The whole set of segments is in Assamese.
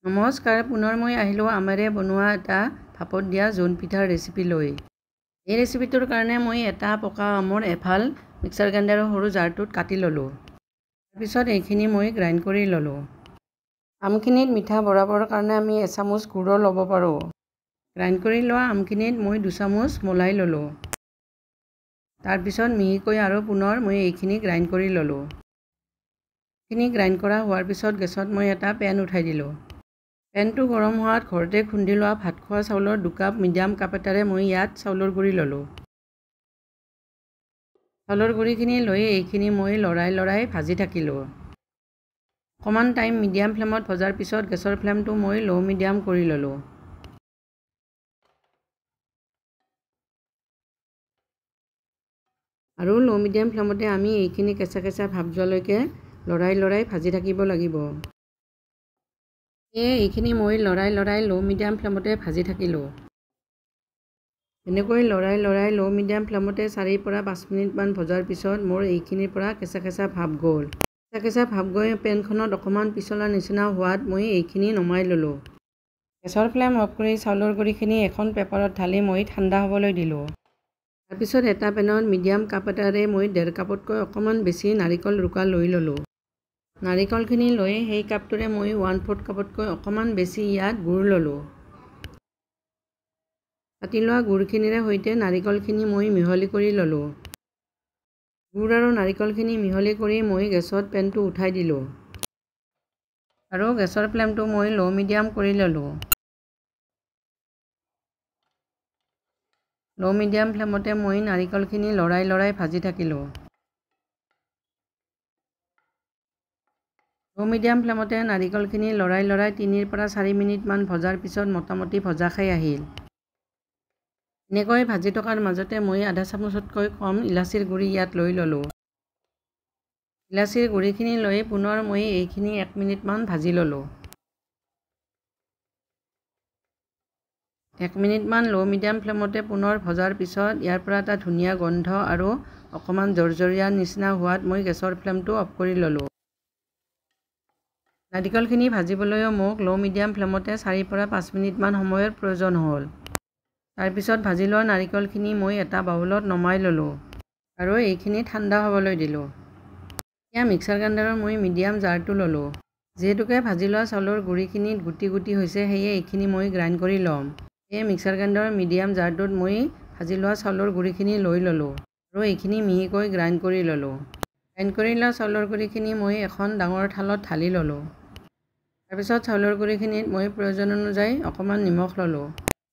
নমস্কাৰ, পুনৰ মই আহিলোঁ আমাৰে বনোৱা এটা ভাপত দিয়া জোন পিঠাৰ ৰেচিপি লৈ। এই ৰেচিপিটোৰ কাৰণে মই এটা পকা আমৰ এফাল মিক্সাৰ গ্ৰাইণ্ডাৰৰ সৰু জাৰটোত কাটি ল'লোঁ। তাৰপিছত এইখিনি মই গ্ৰাইণ্ড কৰি ল'লোঁ। আমখিনিত মিঠা বঢ়াবৰ কাৰণে আমি এচামুচ গুড়ো ল'ব পাৰোঁ। গ্ৰাইণ্ড কৰি লোৱা আমখিনিত মই 2 চামুচ মলাই ল'লোঁ। তাৰপিছত মিহিকৈ আৰু পুনৰ মই এইখিনি গ্ৰাইণ্ড কৰি ল'লোঁ। এইখিনি গ্ৰাইণ্ড কৰা হোৱাৰ পিছত গেছত মই এটা পেন উঠাই দিলোঁ। পেনটো গৰম হোৱাত ঘৰতে খুন্দি লোৱা ভাত খোৱা চাউলৰ 2 কাপ মিডিয়াম কাপ এটাৰে মই ইয়াত চাউলৰ গুড়ি ল'লোঁ। চাউলৰ গুড়িখিনি লৈ এইখিনি মই লৰাই ভাজি থাকিলোঁ। অকণমান টাইম মিডিয়াম ফ্লেমত ভজাৰ পিছত গেছৰ ফ্লেমটো মই ল' মিডিয়াম কৰি ল'লোঁ। আৰু ল' মিডিয়াম ফ্লেমতে আমি এইখিনি কেঁচা কেঁচা ভাপ যোৱালৈকে লৰাই ভাজি থাকিব লাগিব। এইখিনি মই লৰাই ল' মিডিয়াম ফ্লেমতে ভাজি থাকিলোঁ। এনেকৈ লৰাই ল' মিডিয়াম ফ্লেমতে 4 পৰা 5 মিনিটমান ভজাৰ পিছত মোৰ এইখিনিৰ পৰা কেঁচা ভাপ গ'ল। কেঁচা ভাপ গৈ পেনখনত অকণমান পিছলা নিচিনা হোৱাত মই এইখিনি নমাই ল'লোঁ। গেছৰ ফ্লেম অফ কৰি চাউলৰ গুড়িখিনি এখন পেপাৰত ঢালি মই ঠাণ্ডা হ'বলৈ দিলোঁ। তাৰপিছত এটা পেনত মিডিয়াম কাপ এটাৰে মই 1.5 কাপতকৈ অকণমান বেছি নাৰিকল ৰুকা লৈ ল'লোঁ। নাৰিকলখিনি লৈ সেই কাপটোৰে মই 1/4 কাপতকৈ অকণমান বেছি ইয়াত গুড় ল'লোঁ। কাটি লোৱা গুড়খিনিৰে সৈতে নাৰিকলখিনি মই মিহলি কৰি ল'লোঁ। গুড় আৰু নাৰিকলখিনি মিহলি কৰি মই গেছত পেনটো উঠাই দিলোঁ। আৰু গেছৰ ফ্লেমটো মই ল' মিডিয়াম কৰি ল'লোঁ। ল' মিডিয়াম ফ্লেমতে মই নাৰিকলখিনি লৰাই ভাজি থাকিলোঁ। ল' মিডিয়াম ফ্লেমতে নাৰিকলখিনি লৰাই 3 পৰা 4 মিনিটমান ভজাৰ পিছত মোটামুটি ভজা খাই আহিল। এনেকৈ ভাজি থকাৰ মাজতে মই আধা চামুচতকৈ কম ইলাচীৰ গুড়ি ইয়াত লৈ ল'লোঁ। ইলাচীৰ গুড়িখিনি লৈ পুনৰ মই এইখিনি 1 মিনিটমান ভাজি ল'লোঁ। 1 মিনিটমান ল' মিডিয়াম ফ্লেমতে পুনৰ ভজাৰ পিছত ইয়াৰ পৰা এটা ধুনীয়া গোন্ধ আৰু অকণমান জৰজৰীয়া নিচিনা হোৱাত মই গেছৰ ফ্লেমটো অফ কৰি ল'লোঁ। নাৰিকলখিনি ভাজিবলৈও মোক ল' মিডিয়াম ফ্লেমতে 4 পৰা 5 মিনিটমান সময়ৰ প্ৰয়োজন হ'ল। তাৰপিছত ভাজি লোৱা নাৰিকলখিনি মই এটা বাউলত নমাই ল'লোঁ আৰু এইখিনি ঠাণ্ডা হ'বলৈ দিলোঁ। এতিয়া মিক্সাৰ গ্ৰাইণ্ডাৰৰ মই মিডিয়াম জাৰটো ল'লোঁ। যিহেতুকে ভাজি লোৱা চাউলৰ গুড়িখিনিত গুটি হৈছে সেয়ে এইখিনি মই গ্ৰাইণ্ড কৰি ল'ম। এই মিক্সাৰ গ্ৰাইণ্ডাৰৰ মিডিয়াম জাৰটোত মই ভাজি লোৱা চাউলৰ গুড়িখিনি লৈ ল'লোঁ আৰু এইখিনি মিহিকৈ গ্ৰাইণ্ড কৰি ল'লোঁ। গ্ৰাইণ্ড কৰি লোৱা চাউলৰ গুড়িখিনি মই এখন ডাঙৰ থালত ঢালি ল'লোঁ। তাৰপিছত চাউলৰ গুড়িখিনিত মই প্ৰয়োজন অনুযায়ী অকণমান নিমখ ল'লোঁ।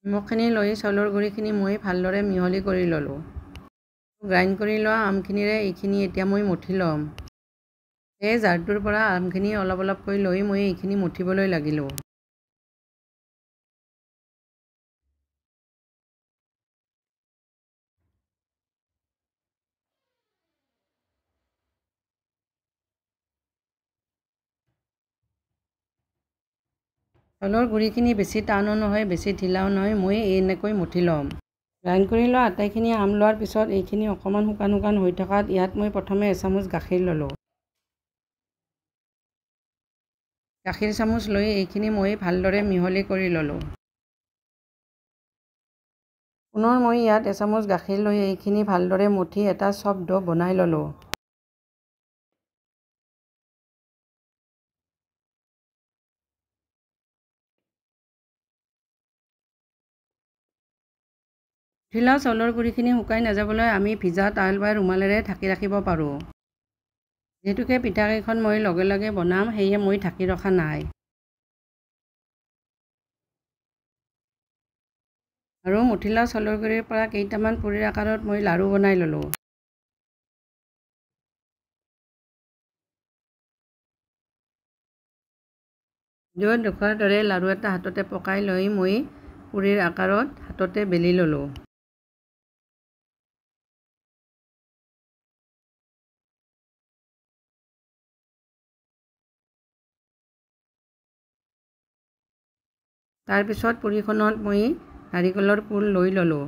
নিমখখিনি লৈ চাউলৰ গুড়িখিনি মই ভালদৰে মিহলি কৰি ল'লোঁ। গ্ৰাইণ্ড কৰি লোৱা আমখিনিৰে এইখিনি এতিয়া মই মঠি ল'ম। এই জাৰটোৰ পৰা আমখিনি অলপকৈ লৈ মই এইখিনি মঠিবলৈ লাগিলোঁ। চাউলৰ গুড়িখিনি বেছি টানো নহয় বেছি ঢিলাও নহয়, মই এনেকৈ মঠি ল'ম। গ্ৰাইণ্ড কৰি লোৱা আটাইখিনি আম লোৱাৰ পিছত এইখিনি অকণমান শুকান হৈ থকাত ইয়াত মই প্ৰথমে এচামুচ গাখীৰ ল'লোঁ। গাখীৰ চামুচ লৈ এইখিনি মই ভালদৰে মিহলি কৰি ল'লোঁ। পুনৰ মই ইয়াত এচামুচ গাখীৰ লৈ এইখিনি ভালদৰে মঠি এটা চফ্ট ডো বনাই ল'লোঁ। মঠি লোৱা চাউলৰ গুড়িখিনি শুকাই নাযাবলৈ আমি ভিজা টাৱেল বা ৰুমালেৰে ঢাকি ৰাখিব পাৰোঁ। যিহেতুকে পিঠাকেইখন মই লগে বনাম সেয়ে মই ঢাকি ৰখা নাই। আৰু মঠি লোৱা চাউলৰ গুড়িৰ পৰা কেইটামান পুৰিৰ আকাৰত মই লাড়ু বনাই ল'লোঁ। ভিডিঅ'ত দেখুওৱাৰ দৰে লাড়ু এটা হাততে পকাই লৈ মই পুৰিৰ আকাৰত হাততে বেলি ল'লোঁ। তাৰপিছত পুৰিখনত মই নাৰিকলৰ পুৰ লৈ ল'লোঁ।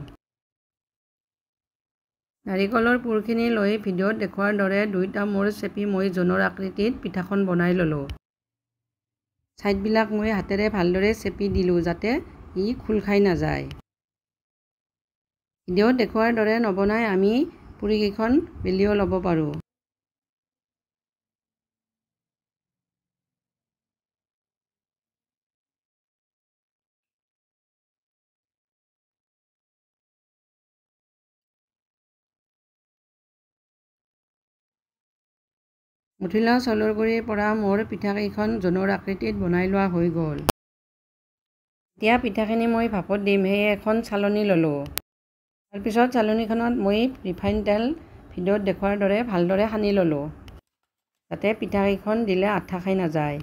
নাৰিকলৰ পুৰখিনি লৈ ভিডিঅ'ত দেখুওৱাৰ দৰে 2টা মূৰ চেপি মই জোনৰ আকৃতিত পিঠাখন বনাই ল'লোঁ। ছাইডবিলাক মই হাতেৰে ভালদৰে চেপি দিলোঁ যাতে ই খোল খাই নাযায়। ভিডিঅ'ত দেখুওৱাৰ দৰে নবনাই আমি পুৰিকেইখন বেলিও ল'ব পাৰোঁ। মুঠি লোৱা চাউলৰ গুড়িৰ পৰা মোৰ পিঠাকেইখন জোনৰ আকৃতিত বনাই লোৱা হৈ গ'ল। এতিয়া পিঠাখিনি মই ভাপত দিম, সেয়ে এখন চালনী ল'লোঁ। তাৰপিছত চালনীখনত মই ৰিফাইন তেল ভিডিঅ'ত দেখুওৱাৰ দৰে ভালদৰে সানি ল'লোঁ, যাতে পিঠাকেইখন দিলে আঠা খাই নাযায়।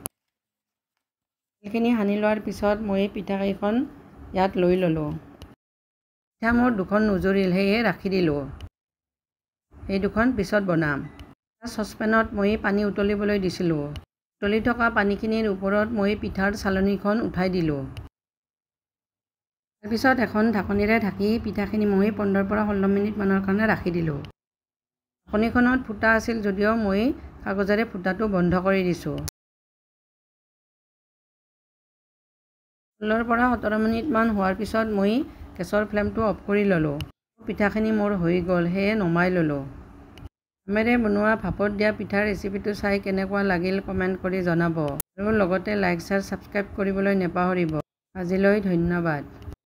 তেলখিনি সানি লোৱাৰ পিছত মই পিঠাকেইখন ইয়াত লৈ ল'লোঁ। পিঠা মোৰ দুখন নুজুৰিল, সেয়ে ৰাখি দিলোঁ। এই দুখন পিছত বনাম। চচপেনত মই পানী উতলিবলৈ দিছিলোঁ। উতলি থকা পানীখিনিৰ ওপৰত মই পিঠাৰ চালনীখন উঠাই দিলোঁ। তাৰপিছত এখন ঢাকনিৰে ঢাকি পিঠাখিনি মই 15 পৰা 16 মিনিটমানৰ কাৰণে ৰাখি দিলোঁ। ঢাকনিখনত ফুটা আছিল যদিও মই কাগজেৰে ফুটাটো বন্ধ কৰি দিছোঁ। 16 পৰা 17 মিনিটমান হোৱাৰ পিছত মই গেছৰ ফ্লেমটো অফ কৰি ল'লোঁ। পিঠাখিনি মোৰ হৈ গ'ল, সেয়ে নমাই ল'লোঁ। আমেৰে বনোৱা ভাপত দিয়া পিঠাৰ ৰেচিপিটো চাই কেনেকুৱা লাগিল কমেণ্ট কৰি জনাব আৰু লগতে লাইক, শ্বেয়াৰ, ছাবস্ক্ৰাইব কৰিবলৈ নাপাহৰিব। আজিলৈ ধন্যবাদ।